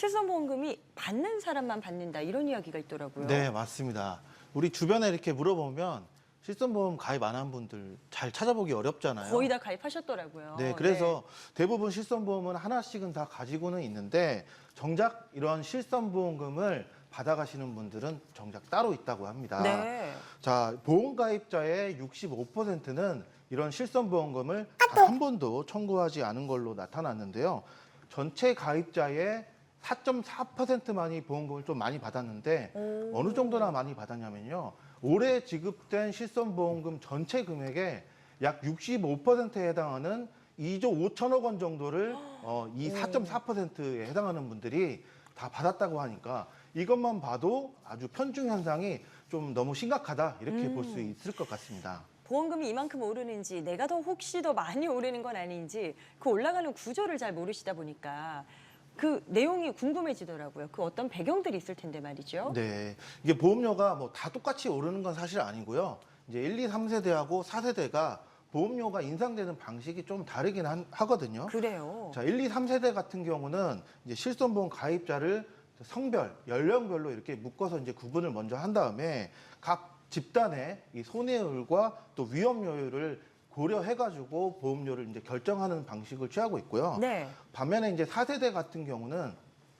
실손보험금이 받는 사람만 받는다 이런 이야기가 있더라고요. 네, 맞습니다. 우리 주변에 이렇게 물어보면 실손보험 가입 안 한 분들 잘 찾아보기 어렵잖아요. 거의 다 가입하셨더라고요. 네, 그래서 대부분 실손보험은 하나씩은 다 가지고는 있는데 정작 이런 실손보험금을 받아가시는 분들은 정작 따로 있다고 합니다. 네. 자, 보험가입자의 65%는 이런 실손보험금을 단 한 번도 청구하지 않은 걸로 나타났는데요. 전체 가입자의 4.4%만이 보험금을 좀 많이 받았는데 어느 정도나 많이 받았냐면요. 올해 지급된 실손보험금 전체 금액의 약 65%에 해당하는 2조 5천억 원 정도를 이 4.4%에 해당하는 분들이 다 받았다고 하니까 이것만 봐도 아주 편중 현상이 좀 너무 심각하다 이렇게 볼 수 있을 것 같습니다. 보험금이 이만큼 오르는지 내가 더 혹시 더 많이 오르는 건 아닌지 그 올라가는 구조를 잘 모르시다 보니까 그 내용이 궁금해지더라고요. 그 어떤 배경들이 있을 텐데 말이죠. 네, 이게 보험료가 뭐 다 똑같이 오르는 건 사실 아니고요. 이제 1, 2, 3세대하고 4세대가 보험료가 인상되는 방식이 좀 다르긴 하거든요. 그래요. 자, 1, 2, 3세대 같은 경우는 이제 실손보험 가입자를 성별, 연령별로 이렇게 묶어서 이제 구분을 먼저 한 다음에 각 집단의 이 손해율과 또 위험요율을 고려해가지고 보험료를 이제 결정하는 방식을 취하고 있고요. 네. 반면에 이제 4세대 같은 경우는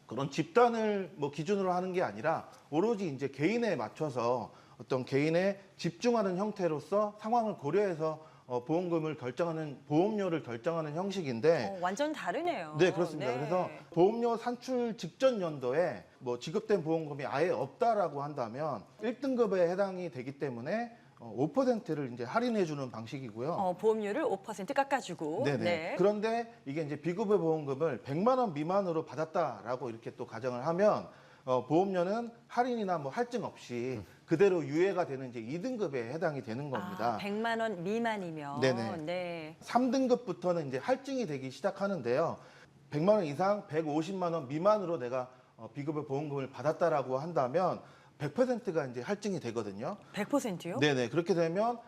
그런 집단을 뭐 기준으로 하는 게 아니라 오로지 이제 개인에 맞춰서 어떤 개인에 집중하는 형태로서 상황을 고려해서 보험금을 결정하는 보험료를 결정하는 형식인데 완전 다르네요. 네, 그렇습니다. 네. 그래서 보험료 산출 직전 연도에 뭐 지급된 보험금이 아예 없다라고 한다면 1등급에 해당이 되기 때문에 5%를 이제 할인해 주는 방식이고요. 보험료를 5% 깎아주고. 네네. 네. 그런데 이게 이제 비급여 보험금을 100만 원 미만으로 받았다라고 이렇게 또 가정을 하면 보험료는 할인이나 뭐 할증 없이 그대로 유예가 되는 이제 2등급에 해당이 되는 겁니다. 100만 원 미만이면. 네네. 네. 3등급부터는 이제 할증이 되기 시작하는데요. 100만 원 이상 150만 원 미만으로 내가 비급여 보험금을 받았다라고 한다면 100%가 이제 할증이 되거든요. 100%요? 네네. 그렇게 되면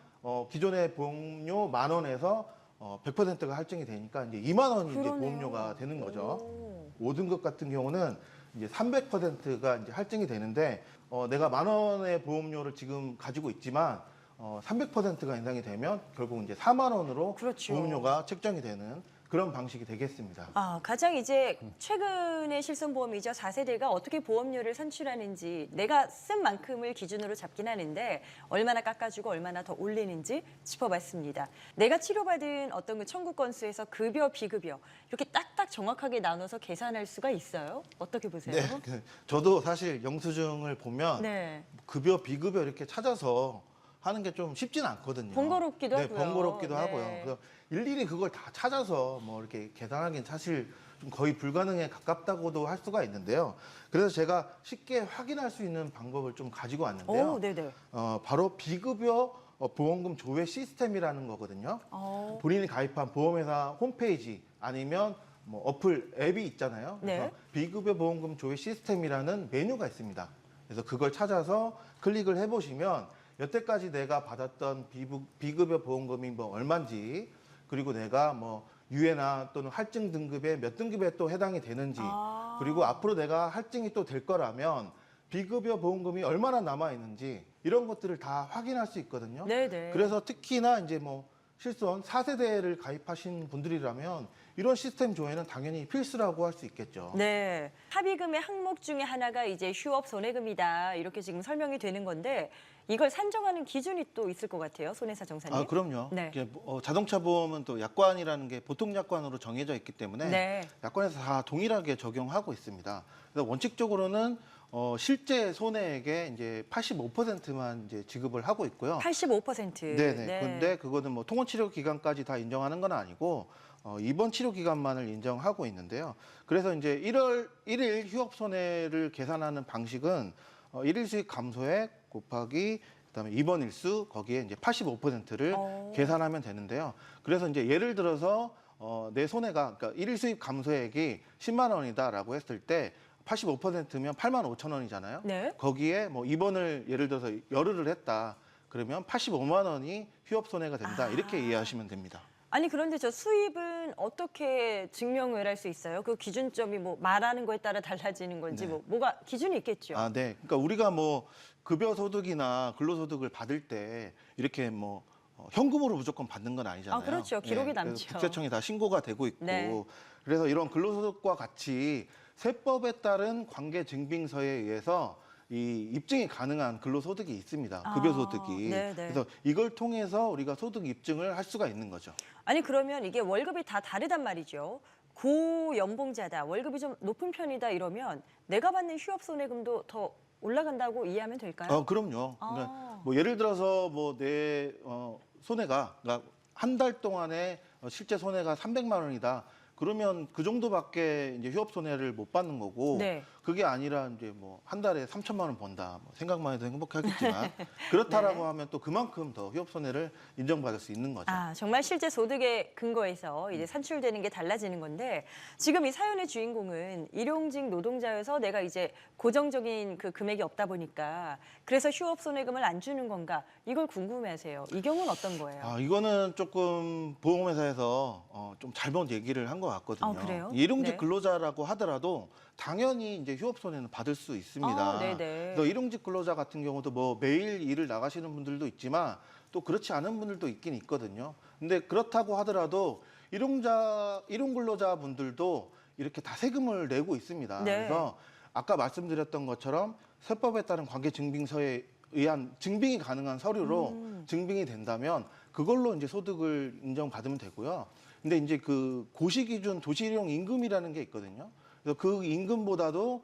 기존의 보험료 10,000원에서 100%가 할증이 되니까 이제 2만 원이 이제 보험료가 되는 거죠. 5등급 같은 경우는 이제 300%가 이제 할증이 되는데 내가 10,000원의 보험료를 지금 가지고 있지만 300%가 인상이 되면 결국 이제 4만 원으로 그렇죠. 보험료가 책정이 되는 그런 방식이 되겠습니다. 가장 이제 최근의 실손보험이죠. 4세대가 어떻게 보험료를 산출하는지 내가 쓴 만큼을 기준으로 잡긴 하는데 얼마나 깎아주고 얼마나 더 올리는지 짚어봤습니다. 내가 치료받은 어떤 그 청구 건수에서 급여, 비급여 이렇게 딱딱 정확하게 나눠서 계산할 수가 있어요? 어떻게 보세요? 네, 저도 사실 영수증을 보면 네. 급여, 비급여 이렇게 찾아서 하는 게 좀 쉽지는 않거든요. 번거롭기도 네, 하고요. 번거롭기도 네. 하고요. 그래서 일일이 그걸 다 찾아서 뭐 이렇게 계산하기는 사실 좀 거의 불가능에 가깝다고도 할 수가 있는데요. 그래서 제가 쉽게 확인할 수 있는 방법을 좀 가지고 왔는데요. 네네. 바로 비급여 보험금 조회 시스템이라는 거거든요. 본인이 가입한 보험회사 홈페이지 아니면 뭐 어플 앱이 있잖아요. 그래서 네. 비급여 보험금 조회 시스템이라는 메뉴가 있습니다. 그래서 그걸 찾아서 클릭을 해보시면 여태까지 내가 받았던 비급여 보험금이 뭐 얼마인지 그리고 내가 뭐 유예나 또는 할증 등급에 몇 등급에 또 해당이 되는지 그리고 앞으로 내가 할증이 또 될 거라면 비급여 보험금이 얼마나 남아 있는지 이런 것들을 다 확인할 수 있거든요. 네네. 그래서 특히나 이제 뭐 실손 4세대를 가입하신 분들이라면 이런 시스템 조회는 당연히 필수라고 할 수 있겠죠. 네. 합의금의 항목 중에 하나가 이제 휴업 손해금이다. 이렇게 지금 설명이 되는 건데 이걸 산정하는 기준이 또 있을 것 같아요. 손해사 정사님. 그럼요. 네. 이게 자동차 보험은 또 약관이라는 게 보통 약관으로 정해져 있기 때문에 네. 약관에서 다 동일하게 적용하고 있습니다. 그래서 원칙적으로는 실제 손해액의 이제 85%만 이제 지급을 하고 있고요. 85%. 네네. 네. 근데 그거는 뭐 통원 치료 기간까지 다 인정하는 건 아니고 입원 치료 기간만을 인정하고 있는데요. 그래서 이제 1월 1일 휴업 손해를 계산하는 방식은 일일 수익 감소액 곱하기 그다음에 입원 일수 거기에 이제 85%를 계산하면 되는데요. 그래서 이제 예를 들어서 내 손해가 그러니까 일일 수입 감소액이 10만 원이다라고 했을 때 85%면 8만 5천 원이잖아요. 네. 거기에 뭐 입원을 예를 들어서 열흘을 했다. 그러면 85만 원이 휴업 손해가 된다. 이렇게 이해하시면 됩니다. 아니 그런데 저 수입은 어떻게 증명을 할 수 있어요? 그 기준점이 뭐 말하는 거에 따라 달라지는 건지 네. 뭐가 기준이 있겠죠. 아, 네. 그러니까 우리가 뭐 급여 소득이나 근로소득을 받을 때 이렇게 뭐 현금으로 무조건 받는 건 아니잖아요. 아, 그렇죠. 기록이 그래서 남죠. 국세청에 다 신고가 되고 있고 네. 그래서 이런 근로소득과 같이 세법에 따른 관계증빙서에 의해서 이 입증이 가능한 근로소득이 있습니다. 아, 급여소득이. 네네. 그래서 이걸 통해서 우리가 소득 입증을 할 수가 있는 거죠. 아니 그러면 이게 월급이 다 다르단 말이죠. 고연봉자다, 월급이 좀 높은 편이다 이러면 내가 받는 휴업손해금도 더 올라간다고 이해하면 될까요? 그럼요. 아. 그러니까 뭐 예를 들어서 뭐 내 손해가 그러니까 한 달 동안에 실제 손해가 300만 원이다. 그러면 그 정도밖에 이제 휴업 손해를 못 받는 거고 네. 그게 아니라 이제 뭐 한 달에 3천만 원 번다. 뭐 생각만 해도 행복하겠지만 그렇다라고 네. 하면 또 그만큼 더 휴업 손해를 인정받을 수 있는 거죠. 아, 정말 실제 소득의 근거에서 이제 산출되는 게 달라지는 건데 지금 이 사연의 주인공은 일용직 노동자여서 내가 이제 고정적인 그 금액이 없다 보니까 그래서 휴업 손해금을 안 주는 건가 이걸 궁금해하세요. 이 경우는 어떤 거예요? 이거는 조금 보험회사에서 좀 잘못 얘기를 한 것 같거든요. 그래요? 일용직 네. 근로자라고 하더라도 당연히 이제 휴업 손해는 받을 수 있습니다. 네네. 그래서 일용직 근로자 같은 경우도 뭐 매일 일을 나가시는 분들도 있지만 또 그렇지 않은 분들도 있긴 있거든요. 근데 그렇다고 하더라도 일용 근로자 분들도 이렇게 다 세금을 내고 있습니다. 네. 그래서 아까 말씀드렸던 것처럼 세법에 따른 관계증빙서에 의한 증빙이 가능한 서류로 증빙이 된다면 그걸로 이제 소득을 인정받으면 되고요. 근데 이제 그 고시기준 도시일용 임금이라는 게 있거든요. 그래서 그 임금보다도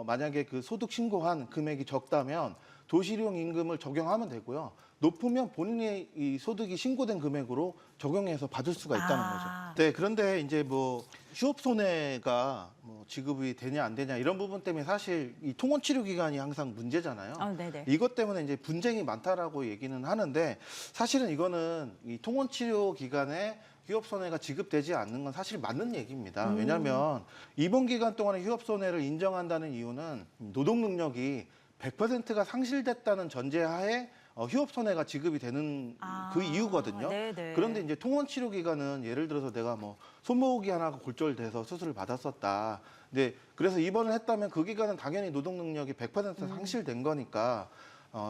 만약에 그 소득 신고한 금액이 적다면 도시일용 임금을 적용하면 되고요. 높으면 본인의 이 소득이 신고된 금액으로 적용해서 받을 수가 있다는 아. 거죠. 네, 그런데 이제 뭐 휴업 손해가 뭐 지급이 되냐 안 되냐 이런 부분 때문에 사실 이 통원 치료 기간이 항상 문제잖아요. 네네. 이것 때문에 이제 분쟁이 많다라고 얘기는 하는데 사실은 이거는 이 통원 치료 기간에 휴업 손해가 지급되지 않는 건 사실 맞는 얘기입니다. 왜냐하면 입원 기간 동안에 휴업 손해를 인정한다는 이유는 노동 능력이 100%가 상실됐다는 전제하에 휴업 손해가 지급이 되는 그 이유거든요. 네네. 그런데 이제 통원 치료 기간은 예를 들어서 내가 뭐 손목이 하나가 골절돼서 수술을 받았었다. 근데 그래서 입원을 했다면 그 기간은 당연히 노동 능력이 100% 상실된 거니까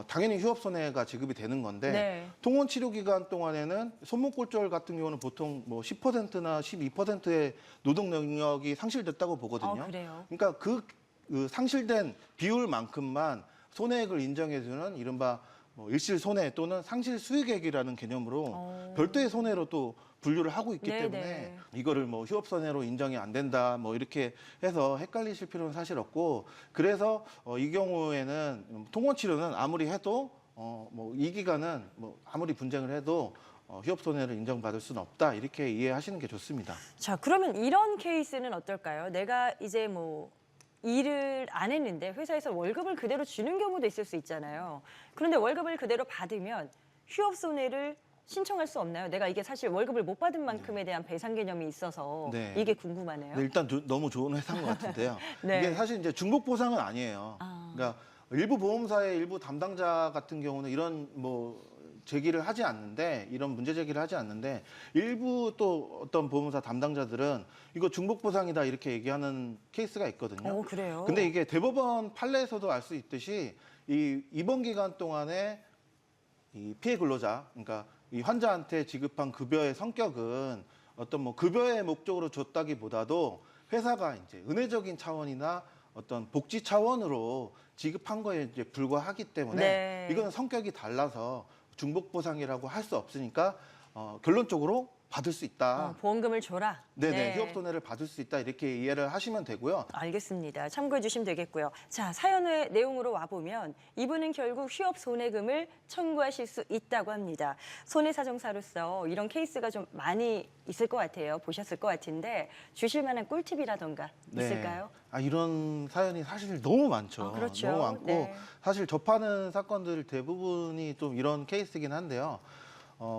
당연히 휴업 손해가 지급이 되는 건데 네. 통원 치료 기간 동안에는 손목 골절 같은 경우는 보통 뭐 10%나 12%의 노동 능력이 상실됐다고 보거든요. 그래요? 그러니까 그 상실된 비율만큼만 손해액을 인정해주는 이른바 뭐 일실 손해 또는 상실 수익액이라는 개념으로 별도의 손해로 또 분류를 하고 있기 네네. 때문에 이거를 뭐 휴업 손해로 인정이 안 된다 뭐 이렇게 해서 헷갈리실 필요는 사실 없고 그래서 이 경우에는 통원 치료는 아무리 해도 뭐 이 기간은 뭐 아무리 분쟁을 해도 휴업 손해를 인정받을 수는 없다 이렇게 이해하시는 게 좋습니다. 자, 그러면 이런 케이스는 어떨까요? 내가 이제 뭐 일을 안 했는데 회사에서 월급을 그대로 주는 경우도 있을 수 있잖아요. 그런데 월급을 그대로 받으면 휴업 손해를 신청할 수 없나요? 내가 이게 사실 월급을 못 받은 만큼에 대한 배상 개념이 있어서 네. 이게 궁금하네요. 네, 일단 너무 좋은 회사인 것 같은데요. 네. 이게 사실 이제 중복 보상은 아니에요. 그러니까 일부 보험사의 일부 담당자 같은 경우는 이런 뭐 제기를 하지 않는데 이런 문제 제기를 하지 않는데 일부 또 어떤 보험사 담당자들은 이거 중복 보상이다 이렇게 얘기하는 케이스가 있거든요. 그래요? 근데 이게 대법원 판례에서도 알 수 있듯이 이 입원 기간 동안에 이 피해 근로자, 그러니까 이 환자한테 지급한 급여의 성격은 어떤 뭐 급여의 목적으로 줬다기보다도 회사가 이제 은혜적인 차원이나 어떤 복지 차원으로 지급한 거에 이제 불과하기 때문에 네. 이거는 성격이 달라서 중복 보상이라고 할 수 없으니까 결론적으로 받을 수 있다. 보험금을 줘라. 네네, 네. 휴업 손해를 받을 수 있다 이렇게 이해를 하시면 되고요. 알겠습니다. 참고해 주시면 되겠고요. 자, 사연의 내용으로 와보면 이분은 결국 휴업 손해금을 청구하실 수 있다고 합니다. 손해사정사로서 이런 케이스가 좀 많이 있을 것 같아요. 보셨을 것 같은데 주실 만한 꿀팁이라던가 있을까요? 이런 사연이 사실 너무 많죠. 그렇죠. 너무 많고 네. 사실 접하는 사건들 대부분이 좀 이런 케이스긴 한데요.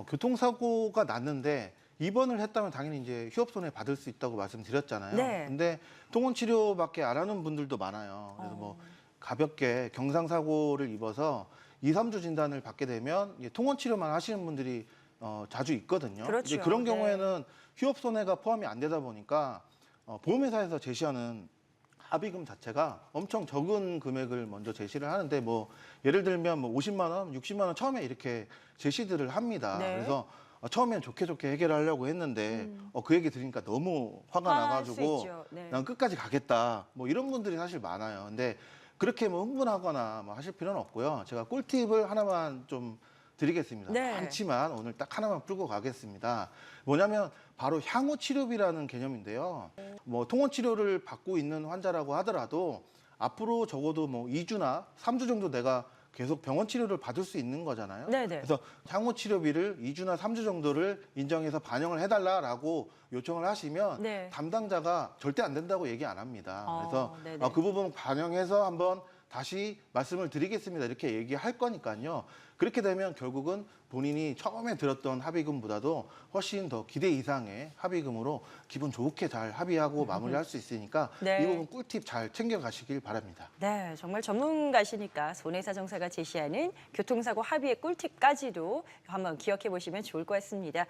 교통사고가 났는데 입원을 했다면 당연히 이제 휴업 손해 받을 수 있다고 말씀드렸잖아요. 네. 근데 통원 치료밖에 안 하는 분들도 많아요. 그래서 뭐 가볍게 경상사고를 입어서 2, 3주 진단을 받게 되면 이제 통원 치료만 하시는 분들이 자주 있거든요. 그렇죠. 이제 그런 네. 경우에는 휴업 손해가 포함이 안 되다 보니까 보험회사에서 제시하는 합의금 자체가 엄청 적은 금액을 먼저 제시를 하는데 뭐 예를 들면 뭐 50만 원, 60만 원 처음에 이렇게 제시들을 합니다. 네. 그래서 처음엔 좋게 해결하려고 했는데 그 얘기 들으니까 너무 화가 화날 수 나가지고 있죠. 네. 난 끝까지 가겠다. 뭐 이런 분들이 사실 많아요. 근데 그렇게 뭐 흥분하거나 뭐 하실 필요는 없고요. 제가 꿀팁을 하나만 좀 드리겠습니다. 네. 많지만 오늘 딱 하나만 풀고 가겠습니다. 뭐냐면 바로 향후 치료비라는 개념인데요. 뭐 통원 치료를 받고 있는 환자라고 하더라도 앞으로 적어도 뭐 2주나 3주 정도 내가 계속 병원 치료를 받을 수 있는 거잖아요. 네네. 그래서 향후 치료비를 2주나 3주 정도를 인정해서 반영을 해달라라고 요청을 하시면 네. 담당자가 절대 안 된다고 얘기 안 합니다. 그래서 네네. 그 부분 반영해서 한번 다시 말씀을 드리겠습니다. 이렇게 얘기할 거니까요. 그렇게 되면 결국은 본인이 처음에 들었던 합의금보다도 훨씬 더 기대 이상의 합의금으로 기분 좋게 잘 합의하고 마무리할 수 있으니까 네. 이 부분 꿀팁 잘 챙겨가시길 바랍니다. 네, 정말 전문가시니까 손해사정사가 제시하는 교통사고 합의의 꿀팁까지도 한번 기억해 보시면 좋을 것 같습니다.